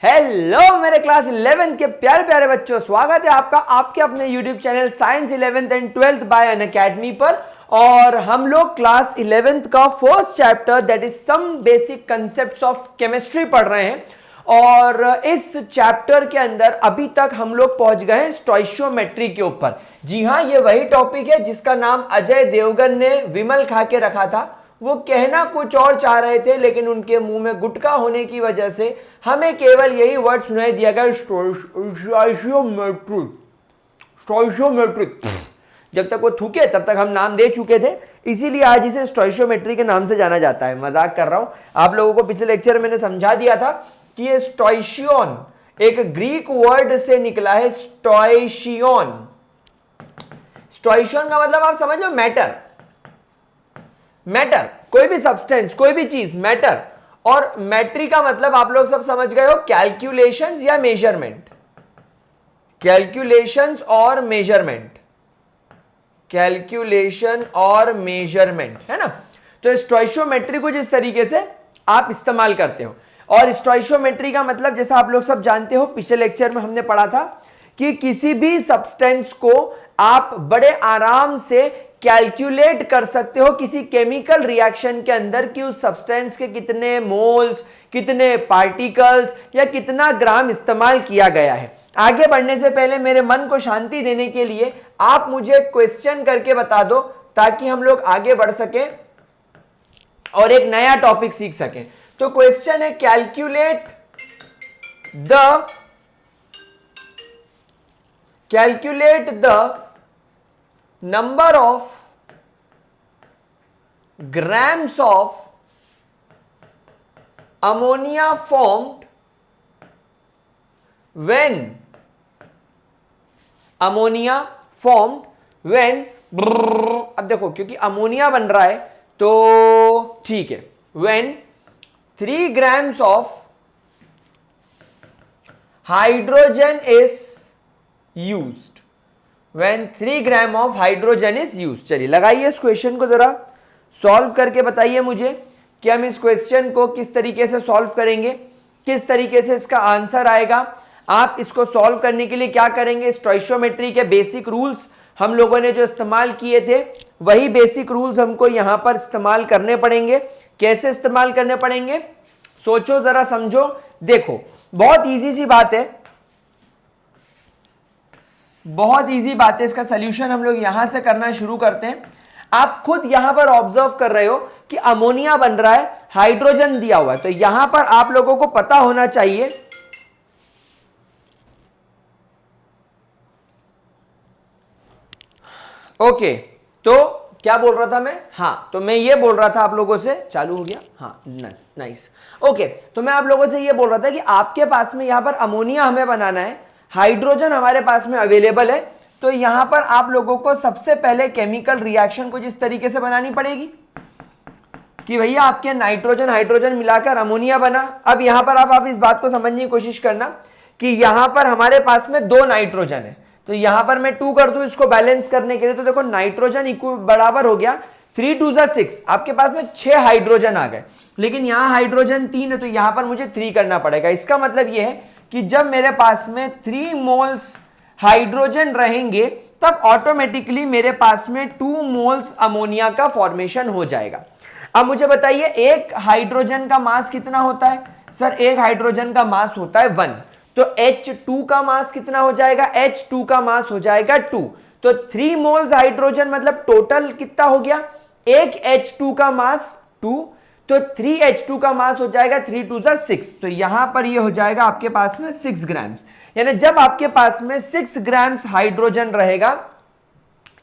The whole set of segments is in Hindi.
हेलो मेरे क्लास 11th के प्यारे प्यारे बच्चों, स्वागत है आपका आपके अपने YouTube channel science 11th and 12th by Unacademy पर। और हम लोग क्लास 11th का first chapter that is some basic concepts of chemistry पढ़ रहे हैं। और इस चैप्टर के अंदर अभी तक हम लोग पहुंच गए हैं स्टोइशियोमेट्री के ऊपर। जी हाँ, ये वही टॉपिक है जिसका नाम अजय देवगन ने विमल खा के रखा था। वो कहना कुछ और चाह रहे थे, लेकिन उनके मुंह में गुटखा होने की वजह से हमें केवल यही वर्ड सुनाई दिया गया, स्टोइशियोमेट्री। जब तक वो थूके तब तक हम नाम दे चुके थे, इसीलिए आज इसे स्टोइशियोमेट्री के नाम से जाना जाता है। मजाक कर रहा हूं, आप लोगों को पिछले लेक्चर में मैंने समझा दिया था कि ये स्टोइशियन एक ग्रीक वर्ड से निकला है, स्टोइशियन। स्टोइशियन का मतलब आप समझ लो मैटर, मैटर कोई भी सब्सटेंस, कोई भी चीज, मैटर। और मैट्री का मतलब आप लोग सब समझ गए हो, कैलकुलेशंस या मेजरमेंट। कैलकुलेशंस और मेजरमेंट, कैलकुलेशन और मेजरमेंट, है ना। तो स्टोइशियोमेट्री कुछ इस तरीके से आप इस्तेमाल करते हो। और स्टोइशियोमेट्री का मतलब जैसा आप लोग सब जानते हो, पिछले लेक्चर में हमने पढ़ा था कि किसी भी सब्सटेंस को आप बड़े आराम से कैलकुलेट कर सकते हो किसी केमिकल रिएक्शन के अंदर कि उस सब्सटेंस के कितने मोल्स, कितने पार्टिकल्स या कितना ग्राम इस्तेमाल किया गया है। आगे बढ़ने से पहले मेरे मन को शांति देने के लिए आप मुझे क्वेश्चन करके बता दो, ताकि हम लोग आगे बढ़ सके और एक नया टॉपिक सीख सकें। तो क्वेश्चन है, calculate the number of grams of ammonia formed when अब देखो, क्योंकि अमोनिया बन रहा है तो ठीक है, when 3 grams of hydrogen is used, when 3 gram of hydrogen is use. चलिए लगाइए इस क्वेश्चन को, जरा सॉल्व करके बताइए मुझे कि हम इस क्वेश्चन को किस तरीके से सॉल्व करेंगे, किस तरीके से इसका आंसर आएगा। आप इसको सॉल्व करने के लिए क्या करेंगे, स्टोइशियोमेट्री के बेसिक रूल्स हम लोगों ने जो इस्तेमाल किए थे वही बेसिक रूल्स हमको यहां पर इस्तेमाल करने पड़ेंगे। कैसे इस्तेमाल करने पड़ेंगे, सोचो जरा, समझो। देखो, बहुत इजी सी बात है, बहुत इजी बात है। इसका सॉल्यूशन हम लोग यहां से करना शुरू करते हैं। आप खुद यहां पर ऑब्जर्व कर रहे हो कि अमोनिया बन रहा है, हाइड्रोजन दिया हुआ है, तो यहां पर आप लोगों को पता होना चाहिए ओके। तो क्या बोल रहा था मैं, हाँ, तो मैं ये बोल रहा था आप लोगों से, चालू हो गया, हाँ, नाइस, ओके। तो मैं आप लोगों से ये बोल रहा था कि आपके पास में यहां पर अमोनिया हमें बनाना है, हाइड्रोजन हमारे पास में अवेलेबल है। तो यहां पर आप लोगों को सबसे पहले केमिकल रिएक्शन कुछ इस तरीके से बनानी पड़ेगी कि भैया आपके नाइट्रोजन हाइड्रोजन मिलाकर अमोनिया बना। अब यहां पर आप इस बात को समझने की कोशिश करना कि यहां पर हमारे पास में 2 नाइट्रोजन है, तो यहां पर मैं 2 कर दूं इसको बैलेंस करने के लिए। तो देखो, नाइट्रोजन इक्वल बराबर हो गया 3 2 6, आपके पास में 6 हाइड्रोजन आ गए। लेकिन यहां हाइड्रोजन 3 है, तो यहां पर मुझे 3 करना पड़ेगा। इसका मतलब यह है कि जब मेरे पास में 3 मोल्स हाइड्रोजन रहेंगे तब ऑटोमेटिकली मेरे पास में 2 मोल्स अमोनिया का फॉर्मेशन हो जाएगा। अब मुझे बताइए, एक हाइड्रोजन का मास कितना होता है? सर, एक हाइड्रोजन का मास होता है 1, तो H2 का मास कितना हो जाएगा? H2 का मास हो जाएगा 2। तो 3 मोल्स हाइड्रोजन मतलब टोटल कितना हो गया? एक H2 का मास 2, तो 3H2 का मास हो जाएगा 3 2 6। तो यहां पर ये हो जाएगा आपके पास में 6 ग्राम्स। यानी जब आपके पास में 6 ग्राम्स हाइड्रोजन रहेगा,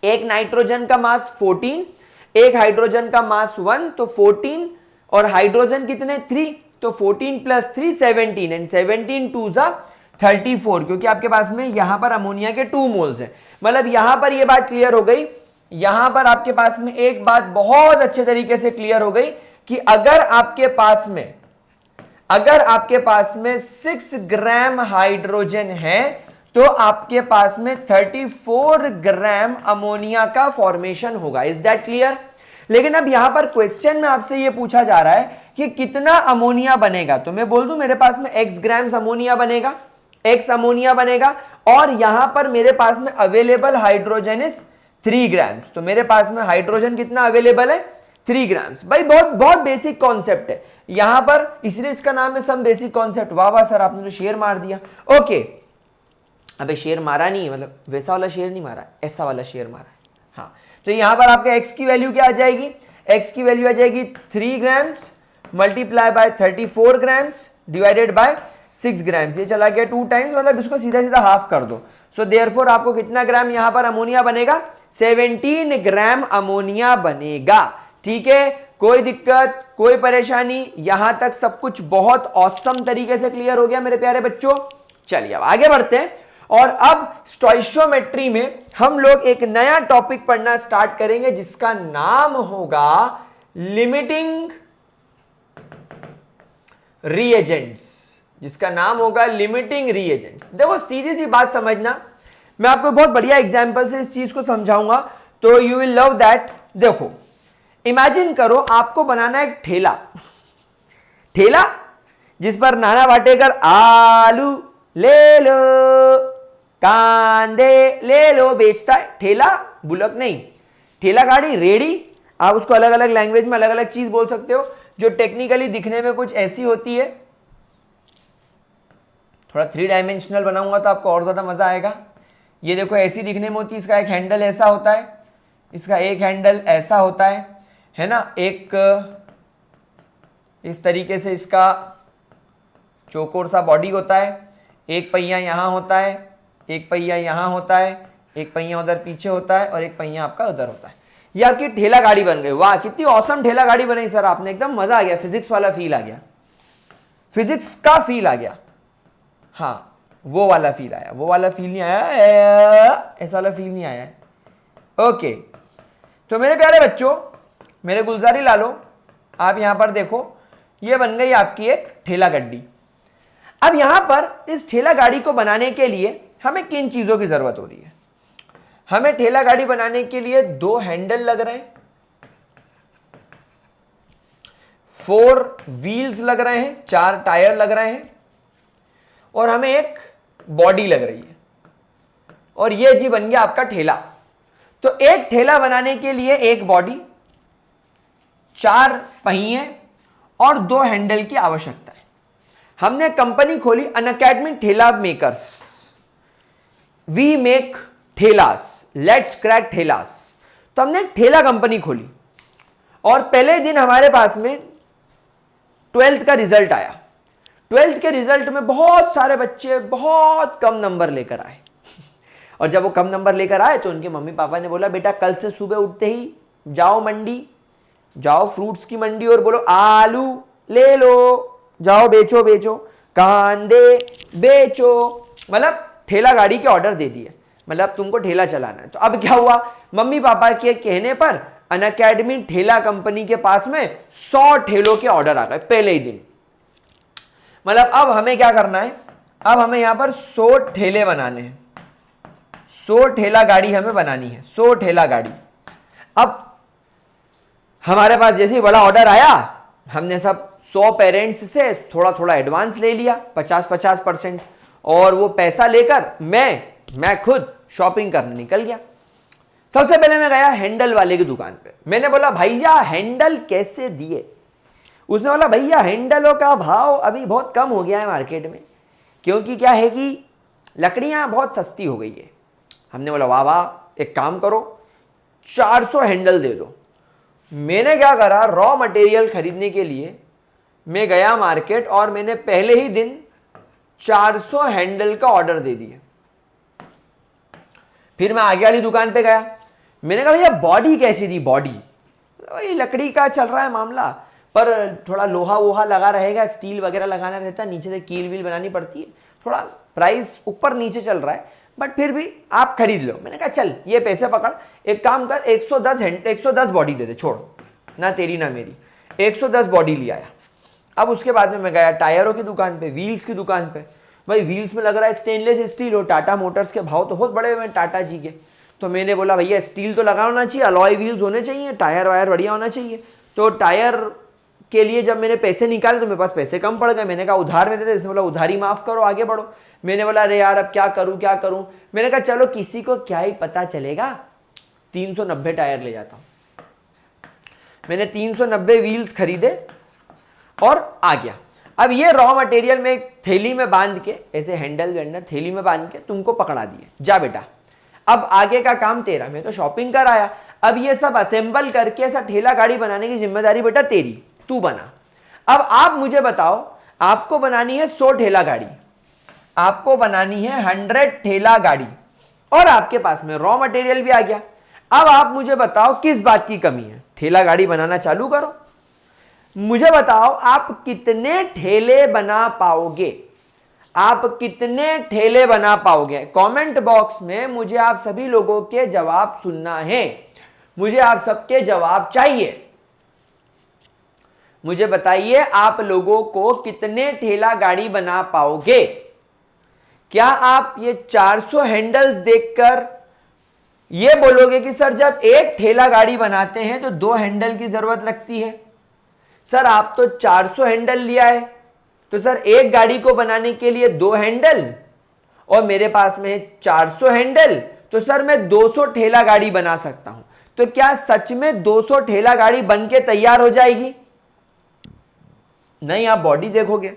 एक नाइट्रोजन का मास 14, एक हाइड्रोजन का मास 1, तो 14 और हाइड्रोजन कितने 3, तो 14 + 3 17, एंड 17 2 34, क्योंकि आपके पास में यहां पर अमोनिया के 2 मोल्स हैं। मतलब यहां पर ये बात क्लियर हो गई। यहां पर आपके पास में एक बात बहुत अच्छे तरीके से क्लियर हो गई कि अगर आपके पास में 6 ग्राम हाइड्रोजन है तो आपके पास में 34 ग्राम अमोनिया का फॉर्मेशन होगा। Is that clear? लेकिन अब यहां पर क्वेश्चन में आपसे यह पूछा जा रहा है कि कितना अमोनिया बनेगा, तो मैं बोल दूं मेरे पास में x ग्राम्स अमोनिया बनेगा, x अमोनिया बनेगा, और यहां पर मेरे पास में अवेलेबल हाइड्रोजन इज 3 ग्राम्स। तो मेरे पास में हाइड्रोजन कितना अवेलेबल है, 3 ग्राम्स। भाई बहुत बहुत बेसिक कॉन्सेप्ट है यहां पर, इसलिए इसका नाम है सम बेसिक कॉन्सेप्ट। वाह वाह सर, आपने तो शेर मार दिया। ओके, अबे शेर मारा नहीं, मतलब वैसा वाला शेर नहीं मारा, ऐसा वाला शेर मारा है। हाँ, तो यहां पर आपका x की वैल्यू क्या आ जाएगी, x की वैल्यू आ जाएगी 3 grams multiply by 34 grams divided by 6 grams. ये चला गया 2 टाइम्स, मतलब इसको सीधा सीधा हाफ कर दो। सो देयरफॉर आपको कितना ग्राम यहां पर अमोनिया बनेगा, 17 ग्राम अमोनिया बनेगा। ठीक है, कोई दिक्कत कोई परेशानी, यहां तक सब कुछ बहुत औसम तरीके से क्लियर हो गया मेरे प्यारे बच्चों। चलिए अब आगे बढ़ते हैं, और अब स्टोइशियोमेट्री में हम लोग एक नया टॉपिक पढ़ना स्टार्ट करेंगे जिसका नाम होगा लिमिटिंग रिएजेंट्स, जिसका नाम होगा लिमिटिंग रिएजेंट्स। देखो सीधी सी बात समझना, मैं आपको बहुत बढ़िया एग्जांपल से इस चीज को समझाऊंगा, तो यू विल लव दैट। देखो इमेजिन करो आपको बनाना एक ठेला, ठेला जिस पर नाना पाटेकर आलू ले लो कांदे ले लो बेचता है। ठेला बुलक नहीं, ठेला गाड़ी रेडी, आप उसको अलग अलग लैंग्वेज में अलग अलग चीज बोल सकते हो, जो टेक्निकली दिखने में कुछ ऐसी होती है। थोड़ा 3 डायमेंशनल बनाऊंगा तो आपको और ज्यादा मजा आएगा। ये देखो ऐसी दिखने में होती है, इसका एक हैंडल ऐसा होता है, इसका एक हैंडल ऐसा होता है ना, एक इस तरीके से इसका चौकोर सा बॉडी होता है, एक पहिया यहां होता है, एक पहिया यहां होता है, एक पहिया उधर पीछे होता है, और एक पहिया आपका उधर होता है। ये आपकी ठेला गाड़ी बन गई। वाह कितनी औसम ठेला गाड़ी बनाई सर आपने, एकदम मजा आ गया, फिजिक्स वाला फील आ गया, फिजिक्स का फील आ गया। हाँ वो वाला फील आया, वो वाला फील नहीं आया, ऐसा वाला फील नहीं आया है। ओके, तो मेरे प्यारे बच्चों, मेरे गुलजारी लालो, आप यहां पर देखो, ये बन गई आपकी एक ठेला गड्डी। अब यहां पर इस ठेला गाड़ी को बनाने के लिए हमें किन चीजों की जरूरत हो रही है, हमें ठेला गाड़ी बनाने के लिए 2 हैंडल लग रहे हैं, 4 व्हील्स लग रहे हैं, 4 टायर लग रहे हैं, और हमें एक बॉडी लग रही है, और ये जी बन गया आपका ठेला। तो एक ठेला बनाने के लिए एक बॉडी, 4 पहिए और 2 हैंडल की आवश्यकता है। हमने कंपनी खोली Unacademy Thela makers, we make ठेलास, लेट्स क्रैक ठेलास। तो हमने ठेला कंपनी खोली, और पहले दिन हमारे पास में 12th का रिजल्ट आया। 12th के रिजल्ट में बहुत सारे बच्चे बहुत कम नंबर लेकर आए, और जब वो कम नंबर लेकर आए तो उनके मम्मी पापा ने बोला बेटा कल से सुबह उठते ही जाओ मंडी, जाओ फ्रूट्स की मंडी और बोलो आलू ले लो, जाओ बेचो बेचो, कांदे बेचो, मतलब ठेला गाड़ी के ऑर्डर दे दिए, मतलब तुमको ठेला चलाना है। तो अब क्या हुआ, मम्मी पापा के कहने पर अनअकैडमी ठेला कंपनी के पास में 100 ठेलों के ऑर्डर आ गए पहले ही दिन। मतलब अब हमें क्या करना है, अब हमें यहां पर 100 ठेले बनाने हैं, 100 ठेला गाड़ी हमें बनानी है, 100 ठेला गाड़ी। अब हमारे पास जैसे ही बड़ा ऑर्डर आया, हमने सब 100 पेरेंट्स से थोड़ा थोड़ा एडवांस ले लिया, 50-50%, और वो पैसा लेकर मैं खुद शॉपिंग करने निकल गया। सबसे पहले मैं गया हैंडल वाले की दुकान पे, मैंने बोला भैया हैंडल कैसे दिए। उसने बोला भैया हैंडलों का भाव अभी बहुत कम हो गया है मार्केट में, क्योंकि क्या है कि लकड़ियां बहुत सस्ती हो गई है। हमने बोला वाह वाह, एक काम करो 400 हैंडल दे दो। मैंने क्या करा, रॉ मटेरियल खरीदने के लिए मैं गया मार्केट, और मैंने पहले ही दिन 400 हैंडल का ऑर्डर दे दिया। फिर मैं आगे वाली दुकान पे गया, मैंने कहा भैया बॉडी कैसी दी, बॉडी वही लकड़ी का चल रहा है मामला, पर थोड़ा लोहा वोहा लगा रहेगा, स्टील वगैरह लगाना रहता है, नीचे से कील वील बनानी पड़ती है, थोड़ा प्राइस ऊपर नीचे चल रहा है, बट फिर भी आप खरीद लो। मैंने कहा चल ये पैसे पकड़, एक काम कर 110 बॉडी दे दे, छोड़ ना तेरी ना मेरी, 110 बॉडी ले आया। अब उसके बाद में मैं गया टायरों की दुकान पे, व्हील्स की दुकान पे। भाई व्हील्स में लग रहा है स्टेनलेस स्टील, हो टाटा मोटर्स के भाव तो बहुत बड़े हुए हैं टाटा जी के। तो मैंने बोला भैया स्टील तो लगा होना चाहिए, अलॉय व्हील्स होने चाहिए, टायर वायर बढ़िया होना चाहिए। तो टायर के लिए जब मैंने पैसे निकाले तो मेरे पास पैसे कम पड़ गए। मैंने कहा उधार में दे दे, इसने बोला उधारी माफ करो, आगे बढ़ो। मैंने बोला अरे यार अब क्या करूं क्या करूं। मैंने कहा चलो किसी को क्या ही पता चलेगा, 390 टायर ले जाता हूं। मैंने 390 व्हील्स खरीदे और आ गया। अब ये रॉ मटेरियल में एक थैली में बांध के, ऐसे हैंडल वेंडल थैली में बांध के तुमको पकड़ा दिए, जा बेटा अब आगे का काम तेरा। मैं तो शॉपिंग कर आया, अब ये सब असेंबल करके ऐसा ठेला गाड़ी बनाने की जिम्मेदारी बेटा तेरी, तू बना। अब आप मुझे बताओ, आपको बनानी है 100 ठेला गाड़ी, आपको बनानी है 100 ठेला गाड़ी, और आपके पास में रॉ मटेरियल भी आ गया। अब आप मुझे बताओ किस बात की कमी है, ठेला गाड़ी बनाना चालू करो। मुझे बताओ आप कितने ठेले बना पाओगे, आप कितने ठेले बना पाओगे? कमेंट बॉक्स में मुझे आप सभी लोगों के जवाब सुनना है, मुझे आप सबके जवाब चाहिए। मुझे बताइए आप लोगों को कितने ठेला गाड़ी बना पाओगे? क्या आप ये 400 हैंडल्स देखकर ये बोलोगे कि सर जब एक ठेला गाड़ी बनाते हैं तो 2 हैंडल की जरूरत लगती है? सर आप तो 400 हैंडल लिया है, तो सर एक गाड़ी को बनाने के लिए 2 हैंडल, और मेरे पास में है 400 हैंडल, तो सर मैं 200 ठेला गाड़ी बना सकता हूं। तो क्या सच में 200 ठेला गाड़ी बन के तैयार हो जाएगी? नहीं, आप बॉडी देखोगे,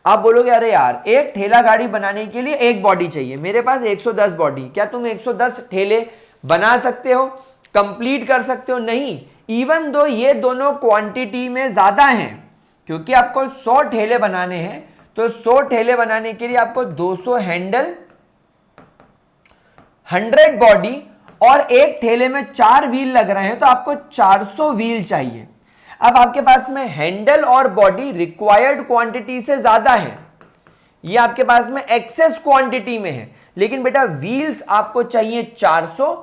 आप बोलोगे अरे यार एक ठेला गाड़ी बनाने के लिए एक बॉडी चाहिए, मेरे पास 110 बॉडी, क्या तुम 110 ठेले बना सकते हो, कंप्लीट कर सकते हो? नहीं, इवन दो ये दोनों क्वांटिटी में ज्यादा हैं, क्योंकि आपको 100 ठेले बनाने हैं, तो 100 ठेले बनाने के लिए आपको 200 हैंडल, 100 बॉडी, और एक ठेले में 4 व्हील लग रहे हैं, तो आपको 400 व्हील चाहिए। अब आपके पास में हैंडल और बॉडी रिक्वायर्ड क्वांटिटी से ज्यादा है, ये आपके पास में एक्सेस क्वांटिटी में है, लेकिन बेटा व्हील्स आपको चाहिए 400,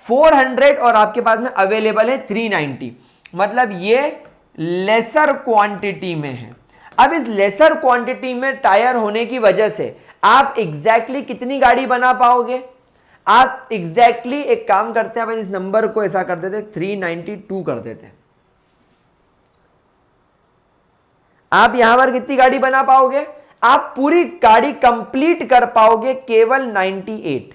400 और आपके पास में अवेलेबल है 390, मतलब ये लेसर क्वांटिटी में है। अब इस लेसर क्वांटिटी में टायर होने की वजह से आप एग्जैक्टली कितनी गाड़ी बना पाओगे? आप एग्जैक्टली एक काम करते हैं, अपन इस नंबर को ऐसा कर देते, 392 कर देते। आप यहां पर कितनी गाड़ी बना पाओगे? आप पूरी गाड़ी कंप्लीट कर पाओगे केवल 98,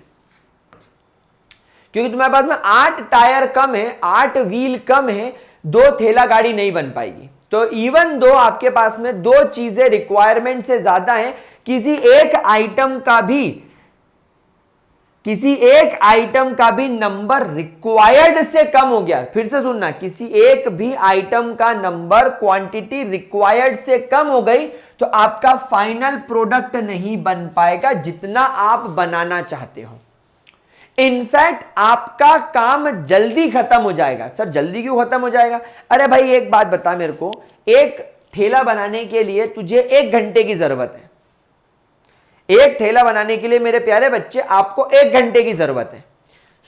क्योंकि तुम्हारे पास में 8 टायर कम है, 8 व्हील कम है, 2 ठेला गाड़ी नहीं बन पाएगी। तो इवन दो आपके पास में 2 चीजें रिक्वायरमेंट से ज्यादा है, किसी एक आइटम का भी नंबर रिक्वायर्ड से कम हो गया, फिर से सुनना, किसी एक भी आइटम का नंबर क्वांटिटी रिक्वायर्ड से कम हो गई तो आपका फाइनल प्रोडक्ट नहीं बन पाएगा जितना आप बनाना चाहते हो। इनफैक्ट आपका काम जल्दी खत्म हो जाएगा। सर जल्दी क्यों खत्म हो जाएगा? अरे भाई एक बात बता मेरे को, एक ठेला बनाने के लिए तुझे 1 घंटे की जरूरत है, एक ठेला बनाने के लिए मेरे प्यारे बच्चे आपको 1 घंटे की जरूरत है।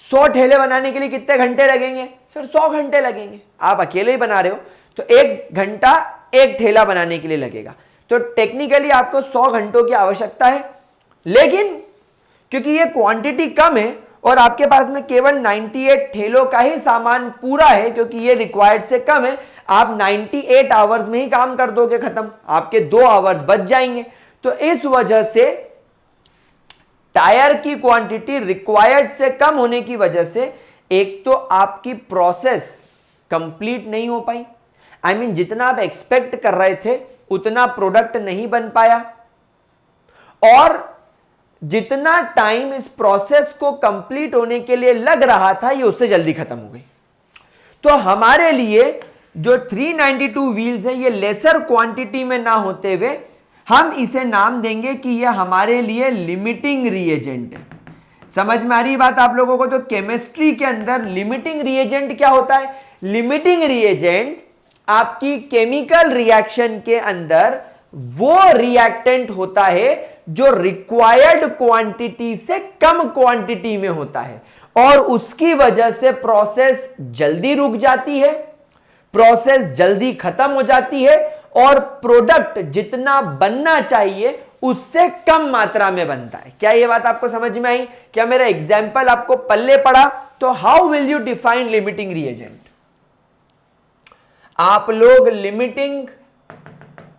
100 ठेले बनाने के लिए कितने घंटे लगेंगे? सर 100 घंटे लगेंगे। आप अकेले ही बना रहे हो तो 1 घंटा एक ठेला बनाने के लिए लगेगा, तो टेक्निकली आपको 100 घंटों की आवश्यकता है। लेकिन क्योंकि ये क्वांटिटी कम है और आपके पास में केवल 98 ठेलों का ही सामान पूरा है, क्योंकि ये रिक्वायर्ड से कम है, आप 98 आवर्स में ही काम कर दोगे खत्म, आपके 2 आवर्स बच जाएंगे। तो इस वजह से टायर की क्वांटिटी रिक्वायर्ड से कम होने की वजह से एक तो आपकी प्रोसेस कंप्लीट नहीं हो पाई, आई मीन जितना आप एक्सपेक्ट कर रहे थे उतना प्रोडक्ट नहीं बन पाया, और जितना टाइम इस प्रोसेस को कंप्लीट होने के लिए लग रहा था ये उससे जल्दी खत्म हो गई। तो हमारे लिए जो 392 व्हील्स है ये लेसर क्वांटिटी में ना होते हुए हम इसे नाम देंगे कि ये हमारे लिए लिमिटिंग रिएजेंट है। समझ में आ रही बात आप लोगों को? तो केमिस्ट्री के अंदर लिमिटिंग रिएजेंट क्या होता है? लिमिटिंग रिएजेंट आपकी केमिकल रिएक्शन के अंदर वो रिएक्टेंट होता है जो रिक्वायर्ड क्वांटिटी से कम क्वांटिटी में होता है, और उसकी वजह से प्रोसेस जल्दी रुक जाती है, प्रोसेस जल्दी खत्म हो जाती है, और प्रोडक्ट जितना बनना चाहिए उससे कम मात्रा में बनता है। क्या यह बात आपको समझ में आई? क्या मेरा एग्जाम्पल आपको पल्ले पड़ा? तो how will you define limiting reagent? आप लोग लिमिटिंग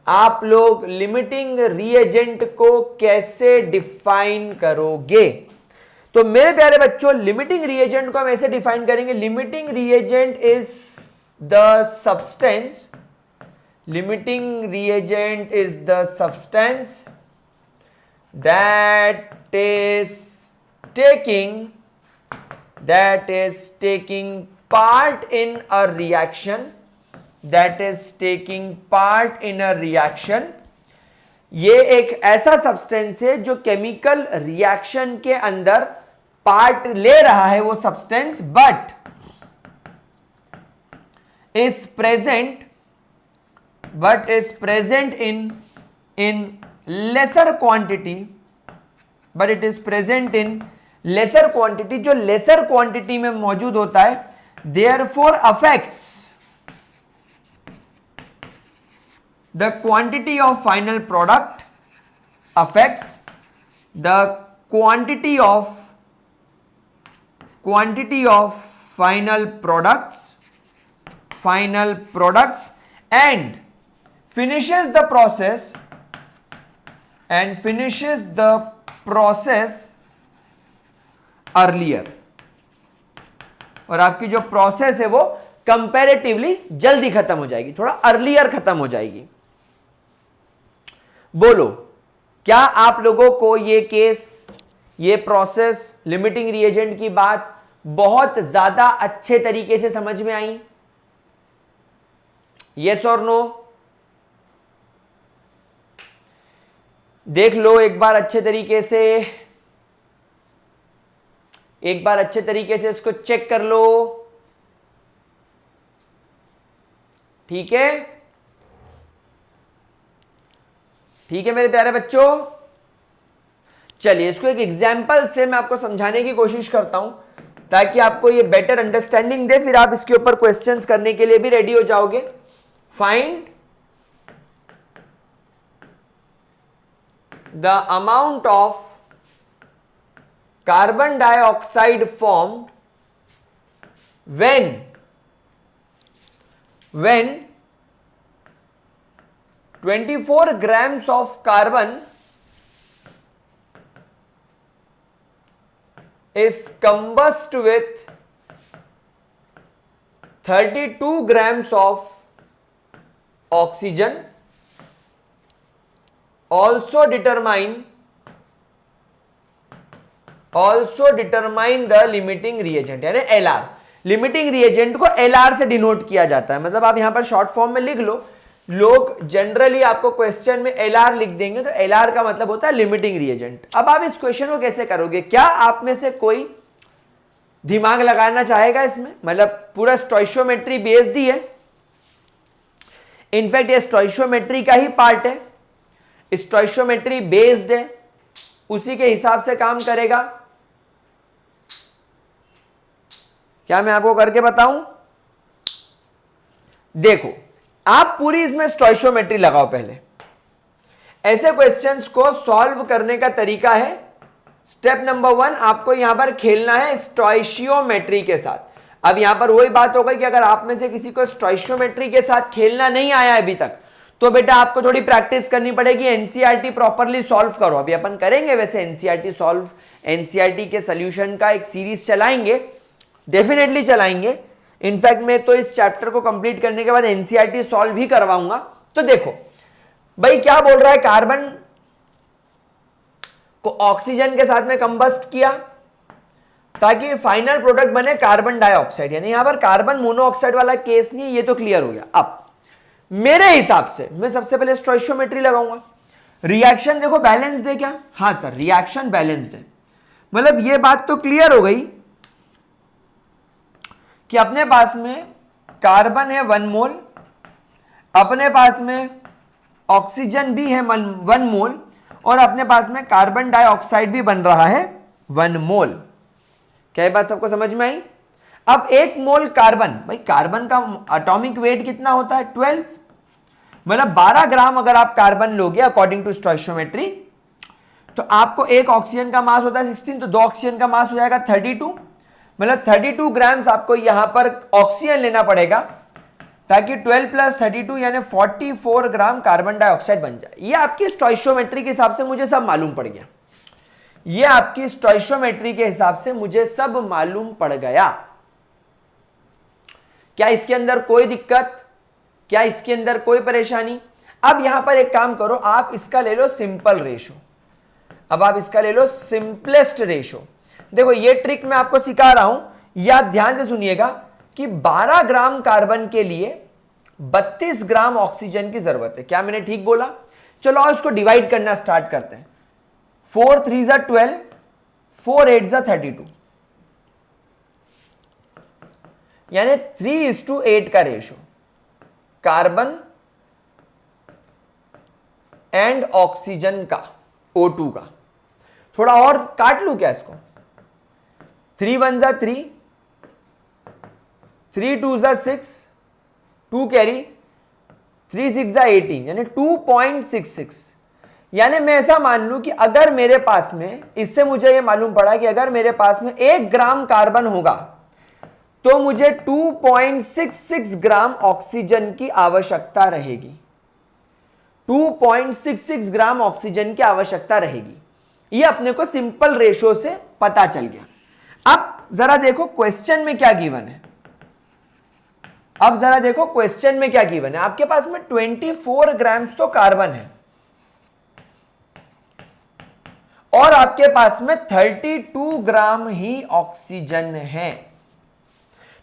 आप लोग लिमिटिंग रिएजेंट को कैसे डिफाइन करोगे? तो मेरे प्यारे बच्चों, लिमिटिंग रिएजेंट को हम ऐसे डिफाइन करेंगे, limiting reagent is the substance, limiting reagent is the substance that is taking part in a reaction, ये एक ऐसा सब्सटेंस है जो केमिकल रिएक्शन के अंदर पार्ट ले रहा है, वो substance, but is present in lesser quantity, but it is present in lesser quantity, जो lesser quantity में मौजूद होता है, therefore affects the quantity of final product, affects the quantity of final products and finishes the process earlier, और आपकी जो प्रोसेस है वो कंपैरेटिवली जल्दी खत्म हो जाएगी, थोड़ा अर्लियर खत्म हो जाएगी। बोलो, क्या आप लोगों को ये केस, ये प्रोसेस, लिमिटिंग रिएजेंट की बात बहुत ज्यादा अच्छे तरीके से समझ में आई? यस और नो? देख लो एक बार अच्छे तरीके से इसको चेक कर लो, ठीक है? ठीक है मेरे प्यारे बच्चों, चलिए इसको एक एग्जाम्पल से मैं आपको समझाने की कोशिश करता हूं ताकि आपको ये बेटर अंडरस्टैंडिंग दे, फिर आप इसके ऊपर क्वेश्चंस करने के लिए भी रेडी हो जाओगे। Find the amount of carbon dioxide formed when 24 grams of carbon is combust with 32 grams of oxygen. Also determine the limiting reagent, यानी LR। लिमिटिंग रिएजेंट को LR से डिनोट किया जाता है, मतलब आप यहां पर शॉर्ट फॉर्म में लिख लो। लोग जनरली आपको क्वेश्चन में LR लिख देंगे, तो LR का मतलब होता है लिमिटिंग रिएजेंट। अब आप इस क्वेश्चन को कैसे करोगे? क्या आप में से कोई दिमाग लगाना चाहेगा इसमें? मतलब पूरा स्टोइशियोमेट्री बेस्ड ही है, इनफैक्ट ये स्टोइशियोमेट्री का ही पार्ट है, स्टोइशियोमेट्री बेस्ड है, उसी के हिसाब से काम करेगा। क्या मैं आपको करके बताऊं? देखो, आप पूरी इसमें स्टोइशियोमेट्री लगाओ पहले। ऐसे क्वेश्चंस को सॉल्व करने का तरीका है, स्टेप नंबर 1, आपको यहां पर खेलना है स्टोइशियोमेट्री के साथ। अब यहां पर वही बात हो गई कि अगर आप में से किसी को स्टोइशियोमेट्री के साथ खेलना नहीं आया अभी तक, तो बेटा आपको थोड़ी प्रैक्टिस करनी पड़ेगी, एनसीईआरटी प्रॉपर्ली सॉल्व करो। अभी अपन करेंगे वैसे एनसीईआरटी सॉल्व, एनसीईआरटी के सॉल्यूशन का एक सीरीज चलाएंगे, डेफिनेटली चलाएंगे। इनफैक्ट मैं तो इस चैप्टर को कंप्लीट करने के बाद एनसीईआरटी सॉल्व ही करवाऊंगा। तो देखो भाई क्या बोल रहा है, कार्बन को ऑक्सीजन के साथ में कंबस्ट किया ताकि फाइनल प्रोडक्ट बने कार्बन डाइऑक्साइड, यानी यहां पर कार्बन मोनोऑक्साइड वाला केस नहीं है, ये तो क्लियर हो गया। अब मेरे हिसाब से मैं सबसे पहले स्टोइशियोमेट्री लगाऊंगा। रिएक्शन देखो बैलेंस्ड है क्या? हाँ सर, रिएक्शन बैलेंस्ड है, मतलब ये बात तो क्लियर हो गई कि अपने पास में कार्बन है 1 मोल, अपने पास में ऑक्सीजन भी है 1 मोल, और अपने पास में कार्बन डाइऑक्साइड भी बन रहा है 1 मोल। क्या ये बात सबको समझ में आई? अब 1 मोल कार्बन, भाई कार्बन का एटॉमिक वेट कितना होता है? 12, मतलब 12 ग्राम अगर आप कार्बन लोगे अकॉर्डिंग टू स्टोइशियोमेट्री, तो आपको एक ऑक्सीजन का मास होता है 16, तो 2 ऑक्सीजन का मास हो जाएगा 32, मतलब 32 ग्राम्स आपको यहां पर ऑक्सीजन लेना पड़ेगा ताकि 12 प्लस 32 यानी 44 ग्राम कार्बन डाइऑक्साइड बन जाए। ये आपकी स्टोइशियोमेट्री के हिसाब से मुझे सब मालूम पड़ गया, ये आपकी स्टोइशियोमेट्री के हिसाब से मुझे सब मालूम पड़ गया। क्या इसके अंदर कोई दिक्कत, क्या इसके अंदर कोई परेशानी? अब यहां पर एक काम करो, आप इसका ले लो सिंपल रेशो। अब आप इसका ले लो सिंपलेस्ट रेशो। देखो ये ट्रिक मैं आपको सिखा रहा हूं, ये आप ध्यान से सुनिएगा कि 12 ग्राम कार्बन के लिए 32 ग्राम ऑक्सीजन की जरूरत है। क्या मैंने ठीक बोला? चलो और इसको डिवाइड करना स्टार्ट करते हैं। 4 3 जा 12, 4 8 जा 32, यानी 3:8 का रेशो कार्बन एंड ऑक्सीजन का, O2 का। थोड़ा और काट लू क्या इसको? 3 1 जा 3, 3 2 जा 6, 2 कैरी, 3 6 जा 18, यानी 2.66। यानी मैं ऐसा मान लूं कि अगर मेरे पास में, इससे मुझे यह मालूम पड़ा कि अगर मेरे पास में 1 ग्राम कार्बन होगा तो मुझे 2.66 ग्राम ऑक्सीजन की आवश्यकता रहेगी। 2.66 ग्राम ऑक्सीजन की आवश्यकता रहेगी। यह अपने को सिंपल रेशो से पता चल गया। अब जरा देखो क्वेश्चन में क्या गिवन है। अब जरा देखो क्वेश्चन में क्या गिवन है। आपके पास में 24 ग्राम्स तो कार्बन है और आपके पास में 32 ग्राम ही ऑक्सीजन है।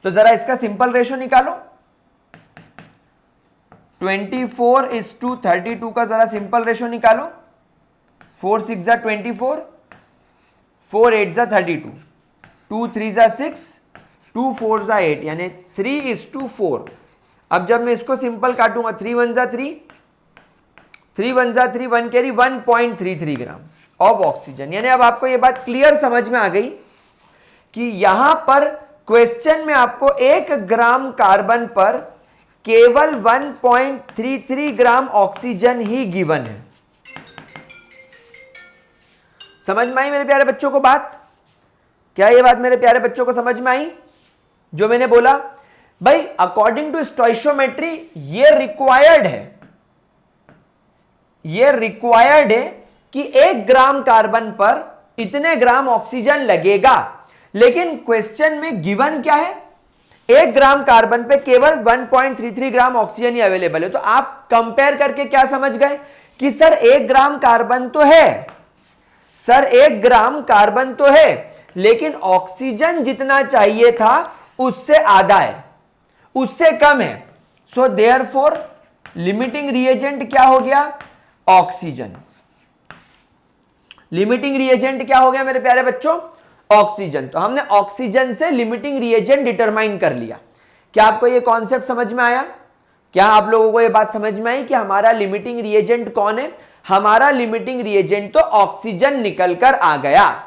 तो जरा इसका सिंपल रेशो निकालो। 24:32 का जरा सिंपल रेशो निकालो। 4 6 जा 24, 4 8 जा 32, 2 3 जा 6, 2 4 जा 8, यानी 3:4। अब जब मैं इसको सिंपल काटूंगा, 3 1 जा 3, 3 1 जा 3, 1 कैरी, 1.33 ग्राम ऑफ ऑक्सीजन। यानी अब आपको यह बात क्लियर समझ में आ गई कि यहां पर क्वेश्चन में आपको 1 ग्राम कार्बन पर केवल 1.33 ग्राम ऑक्सीजन ही गिवन है। समझ में आई मेरे प्यारे बच्चों को बात? क्या ये बात मेरे प्यारे बच्चों को समझ में आई जो मैंने बोला? भाई अकॉर्डिंग टू स्टोइशियोमेट्री ये रिक्वायर्ड है, ये रिक्वायर्ड है कि 1 ग्राम कार्बन पर इतने ग्राम ऑक्सीजन लगेगा। लेकिन क्वेश्चन में गिवन क्या है? 1 ग्राम कार्बन पे केवल 1.33 ग्राम ऑक्सीजन ही अवेलेबल है। तो आप कंपेयर करके क्या समझ गए कि सर 1 ग्राम कार्बन तो है, सर 1 ग्राम कार्बन तो है, लेकिन ऑक्सीजन जितना चाहिए था उससे आधा है, उससे कम है। सो देयरफॉर लिमिटिंग रिएजेंट क्या हो गया? ऑक्सीजन। लिमिटिंग रिएजेंट क्या हो गया मेरे प्यारे बच्चों? ऑक्सीजन। तो हमने ऑक्सीजन से लिमिटिंग रिएजेंट डिटरमाइन कर लिया। क्या आपको यह कॉन्सेप्ट समझ में आया? क्या आप लोगों को यह बात समझ में आई कि हमारा लिमिटिंग रिएजेंट कौन है? हमारा लिमिटिंग रिएजेंट तो ऑक्सीजन निकल कर आ गया।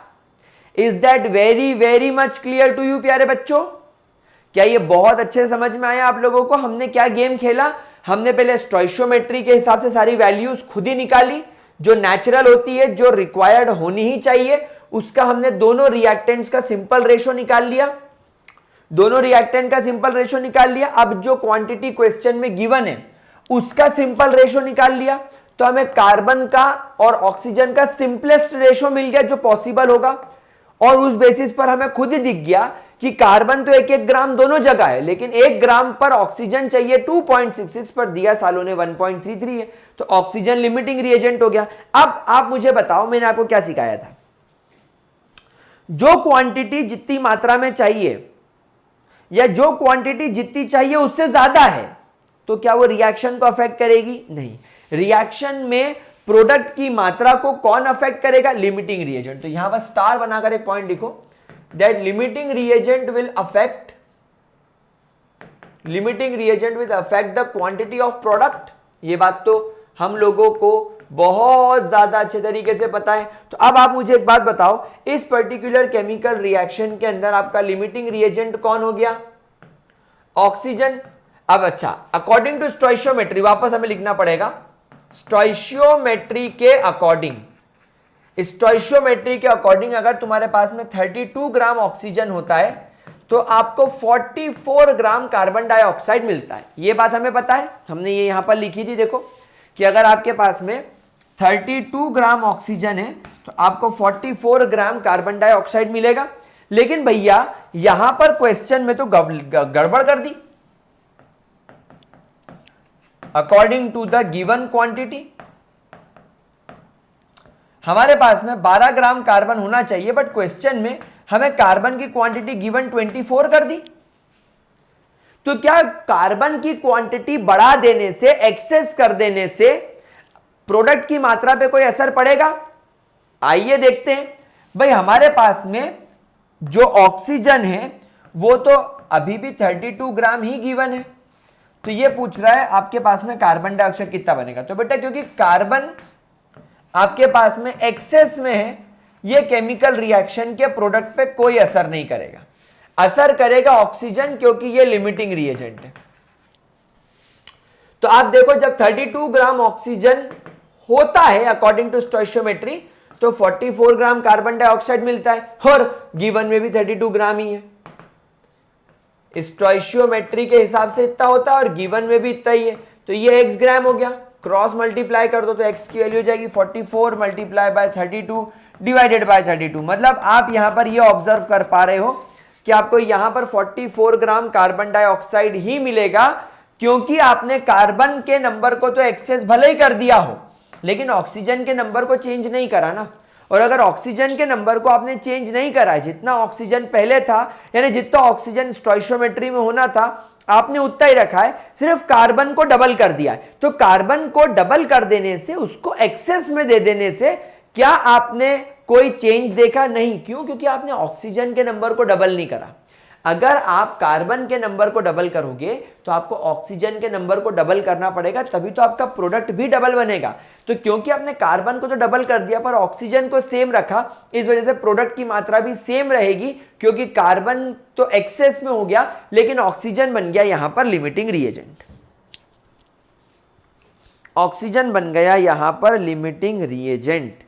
Is that very very much clear to you प्यारे बच्चों? क्या ये बहुत अच्छे समझ में आया आप लोगों को? हमने क्या गेम खेला? हमने पहले स्टोइशियोमेट्री के हिसाब से सारी वैल्यूज खुद ही निकाली, जो नेचुरल होती है, जो रिक्वायर्ड होनी ही चाहिए, उसका हमने दोनों रिएक्टेंट्स का सिंपल रेशो निकाल लिया, दोनों रिएक्टेंट का सिंपल रेशो निकाल लिया। अब जो क्वांटिटी क्वेश्चन में गिवन है उसका सिंपल रेशो निकाल लिया, तो हमें कार्बन का और ऑक्सीजन का सिंपलेस्ट रेशो मिल गया जो पॉसिबल होगा। और उस बेसिस पर हमें खुद ही दिख गया कि कार्बन तो 1-1 ग्राम दोनों जगह है, लेकिन 1 ग्राम पर ऑक्सीजन चाहिए 2.66, पर दिया सालों ने 1.33 है, तो ऑक्सीजन लिमिटिंग रिएजेंट हो गया। अब आप मुझे बताओ, मैंने आपको क्या सिखाया था? जो क्वांटिटी जितनी मात्रा में चाहिए या जो क्वांटिटी जितनी चाहिए उससे ज्यादा है, तो क्या वो रिएक्शन को अफेक्ट करेगी? नहीं। रिएक्शन में प्रोडक्ट की मात्रा को कौन अफेक्ट करेगा? Limiting reagent. तो यहां पर स्टार बनाकर एक पॉइंट लिखो, that limiting reagent will affect the quantity of product. ये बात तो हम लोगों को बहुत ज्यादा अच्छे तरीके से पता है। तो अब आप मुझे एक बात बताओ, इस पर्टिकुलर केमिकल रिएक्शन के अंदर आपका लिमिटिंग रिएजेंट कौन हो गया? ऑक्सीजन। अब अच्छा, अकॉर्डिंग टू स्टोइशियोमेट्री, वापस हमें लिखना पड़ेगा, स्टोइशियोमेट्री के अकॉर्डिंग अगर तुम्हारे पास में 32 ग्राम ऑक्सीजन होता है तो आपको 44 ग्राम कार्बन डाइऑक्साइड मिलता है। ये बात हमें पता है, हमने ये यहां पर लिखी थी, देखो कि अगर आपके पास में 32 ग्राम ऑक्सीजन है तो आपको 44 ग्राम कार्बन डाइऑक्साइड मिलेगा। लेकिन भैया यहां पर क्वेश्चन में तो गड़बड़ कर दी। According to the given quantity हमारे पास में 12 ग्राम कार्बन होना चाहिए, बट क्वेश्चन में हमें कार्बन की क्वांटिटी गिवन 24 कर दी। तो क्या कार्बन की क्वांटिटी बढ़ा देने से, एक्सेस कर देने से प्रोडक्ट की मात्रा पे कोई असर पड़ेगा? आइए देखते हैं। भाई हमारे पास में जो ऑक्सीजन है वो तो अभी भी 32 ग्राम ही गिवन है, तो ये पूछ रहा है आपके पास में कार्बन डाइऑक्साइड कितना बनेगा। तो बेटा क्योंकि कार्बन आपके पास में एक्सेस में है, ये केमिकल रिएक्शन के प्रोडक्ट पे कोई असर नहीं करेगा, असर करेगा ऑक्सीजन, क्योंकि ये लिमिटिंग रिएजेंट है। तो आप देखो जब 32 ग्राम ऑक्सीजन होता है अकॉर्डिंग टू स्टोइशियोमेट्री तो 44 ग्राम कार्बन डाइऑक्साइड मिलता है, और गिवन में भी 32 ग्राम ही है। स्टोइशियोमेट्री के हिसाब से इतना होता है और गिवन में भी इतना ही है, तो ये x ग्राम हो गया। क्रॉस मल्टीप्लाई कर दो तो x की वैल्यू हो जाएगी 44 मल्टीप्लाई बाय 32 डिवाइडेड बाय 32। मतलब आप यहां पर ये ऑब्जर्व कर पा रहे हो कि आपको यहां पर 44 ग्राम कार्बन डाइऑक्साइड ही मिलेगा, क्योंकि आपने कार्बन के नंबर को तो एक्सेस भले ही कर दिया हो, लेकिन ऑक्सीजन के नंबर को चेंज नहीं करा ना। और अगर ऑक्सीजन के नंबर को आपने चेंज नहीं करा, जितना ऑक्सीजन पहले था, यानी जितना ऑक्सीजन स्टोइशियोमेट्री में होना था आपने उतना ही रखा है, सिर्फ कार्बन को डबल कर दिया है। तो कार्बन को डबल कर देने से, उसको एक्सेस में दे देने से क्या आपने कोई चेंज देखा? नहीं। क्यों? क्योंकि आपने ऑक्सीजन के नंबर को डबल नहीं करा। अगर आप कार्बन के नंबर को डबल करोगे तो आपको ऑक्सीजन के नंबर को डबल करना पड़ेगा, तभी तो आपका प्रोडक्ट भी डबल बनेगा। तो क्योंकि आपने कार्बन को तो डबल कर दिया पर ऑक्सीजन को सेम रखा, इस वजह से प्रोडक्ट की मात्रा भी सेम रहेगी, क्योंकि कार्बन तो एक्सेस में हो गया लेकिन ऑक्सीजन बन गया यहां पर लिमिटिंग रिएजेंट। ऑक्सीजन बन गया यहां पर लिमिटिंग रिएजेंट।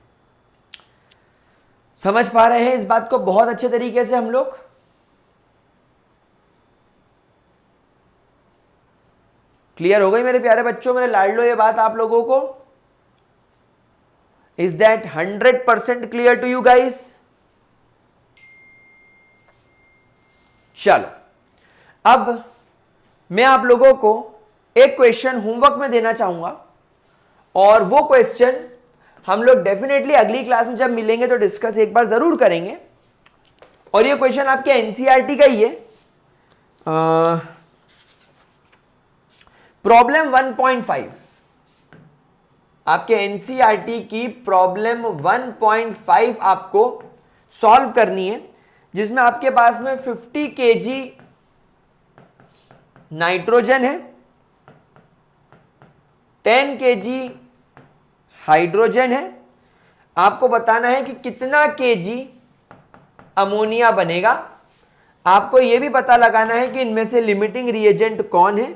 समझ पा रहे हैं इस बात को बहुत अच्छे तरीके से हम लोग? क्लियर हो गई मेरे प्यारे बच्चों, मेरे लाडलो ये बात आप लोगों को? Is that 100% clear to you guys? चलो अब मैं आप लोगों को एक क्वेश्चन होमवर्क में देना चाहूंगा, और वो क्वेश्चन हम लोग डेफिनेटली अगली क्लास में जब मिलेंगे तो डिस्कस एक बार जरूर करेंगे। और ये क्वेश्चन आपके एनसीईआरटी का ही है। प्रॉब्लम 1.5 आपके एनसीईआरटी की प्रॉब्लम 1.5 आपको सॉल्व करनी है, जिसमें आपके पास में 50 kg नाइट्रोजन है, 10 kg हाइड्रोजन है। आपको बताना है कि कितना kg अमोनिया बनेगा। आपको यह भी पता लगाना है कि इनमें से लिमिटिंग रिएजेंट कौन है,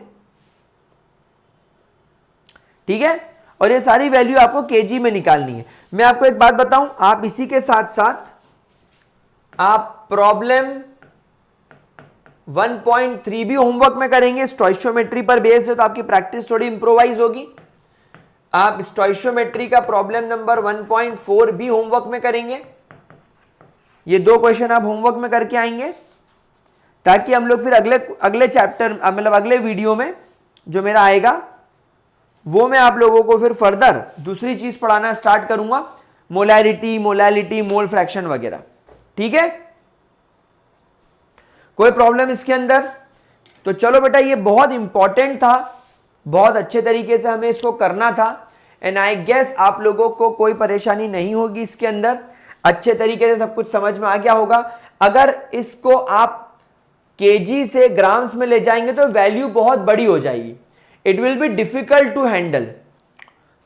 ठीक है। और ये सारी वैल्यू आपको केजी में निकालनी है। मैं आपको एक बात बताऊं, आप इसी के साथ साथ आप प्रॉब्लम 1.3 भी होमवर्क में करेंगे। स्टोइशियोमेट्री पर बेस्ड है तो आपकी प्रैक्टिस थोड़ी इंप्रोवाइज होगी। आप स्टोइशियोमेट्री का प्रॉब्लम नंबर 1.4 भी होमवर्क में करेंगे। ये दो क्वेश्चन आप होमवर्क में करके आएंगे, ताकि हम लोग फिर अगले चैप्टर मतलब अगले वीडियो में जो मेरा आएगा वो मैं आप लोगों को फिर फर्दर दूसरी चीज पढ़ाना स्टार्ट करूंगा, मोलैरिटी, मोल फ्रैक्शन वगैरह, ठीक है। कोई प्रॉब्लम इसके अंदर? तो चलो बेटा, ये बहुत इंपॉर्टेंट था, बहुत अच्छे तरीके से हमें इसको करना था, एंड आई गेस आप लोगों को कोई परेशानी नहीं होगी इसके अंदर। अच्छे तरीके से सब कुछ समझ में आ गया होगा। अगर इसको आप केजी से ग्राम्स में ले जाएंगे तो वैल्यू बहुत बड़ी हो जाएगी, it will be difficult to handle.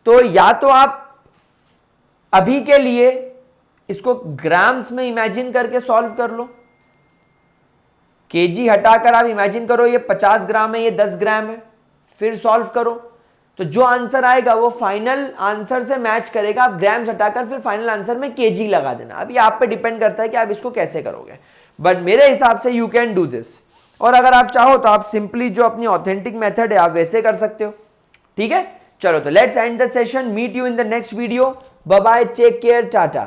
तो या तो आप अभी के लिए इसको ग्राम्स में इमेजिन करके सॉल्व कर लो, केजी हटाकर आप इमेजिन करो ये 50 ग्राम है, ये 10 ग्राम है, फिर सॉल्व करो, तो जो आंसर आएगा वो फाइनल आंसर से मैच करेगा। आप ग्राम्स हटाकर फिर फाइनल आंसर में केजी लगा देना। अब ये आप पे डिपेंड करता है कि आप इसको कैसे करोगे। बट मेरे हिसाब से यू कैन डू दिस। और अगर आप चाहो तो आप सिंपली जो अपनी ऑथेंटिक मेथड है आप वैसे कर सकते हो। ठीक है, चलो तो let's end the session, meet you in the next video, bye bye, take care, Tata.